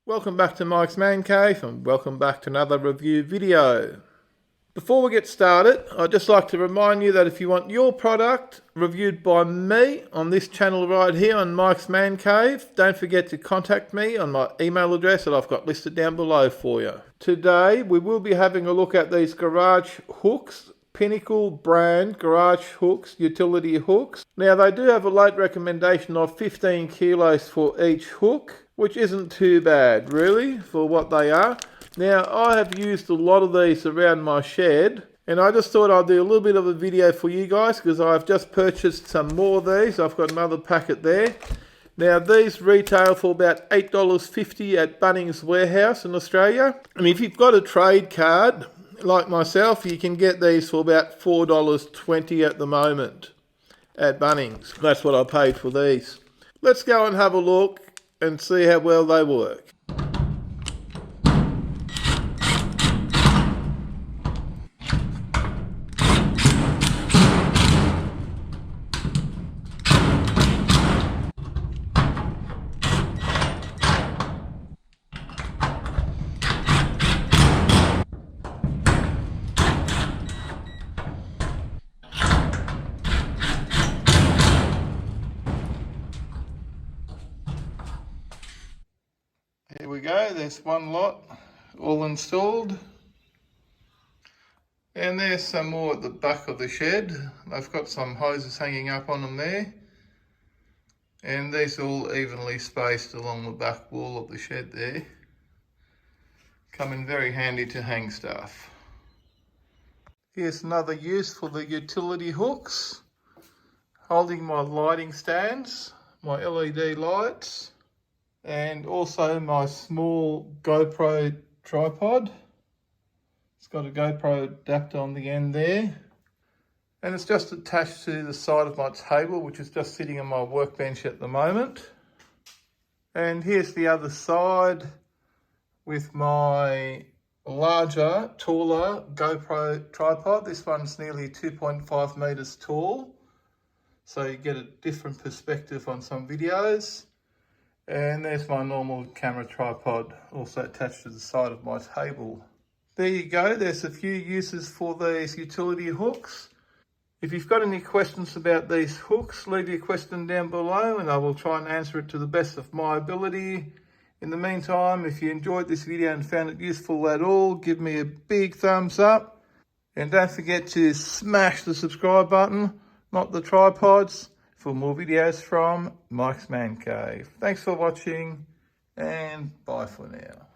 Welcome back to Mike's Man Cave and welcome back to another review video. Before we get started, I'd just like to remind you that if you want your product reviewed by me on this channel right here on Mike's Man Cave, don't forget to contact me on my email address that I've got listed down below for you. Today we will be having a look at these garage hooks, Pinnacle brand garage hooks, utility hooks. Now they do have a load recommendation of 15 kilos for each hook, which isn't too bad really for what they are. Now I have used a lot of these around my shed and I just thought I'd do a little bit of a video for you guys because I've just purchased some more of these. I've got another packet there. Now these retail for about $8.50 at Bunnings warehouse in Australia. And if you've got a trade card like myself, you can get these for about $4.20 at the moment at Bunnings. That's what I paid for these. Let's go and have a look and see how well they work. Here we go, there's one lot all installed. And there's some more at the back of the shed. I've got some hoses hanging up on them there. And these are all evenly spaced along the back wall of the shed there. Come in very handy to hang stuff. Here's another use for the utility hooks. Holding my lighting stands, my LED lights. And also my small GoPro tripod. It's got a GoPro adapter on the end there. And it's just attached to the side of my table, which is just sitting on my workbench at the moment. And here's the other side with my larger, taller GoPro tripod. This one's nearly 2.5 meters tall. So you get a different perspective on some videos. And there's my normal camera tripod also attached to the side of my table. There you go, there's a few uses for these utility hooks. If you've got any questions about these hooks, leave your question down below and I will try and answer it to the best of my ability. In the meantime, if you enjoyed this video and found it useful at all, give me a big thumbs up. And don't forget to smash the subscribe button, not the tripods, for more videos from Mike's Man Cave. Thanks for watching and bye for now.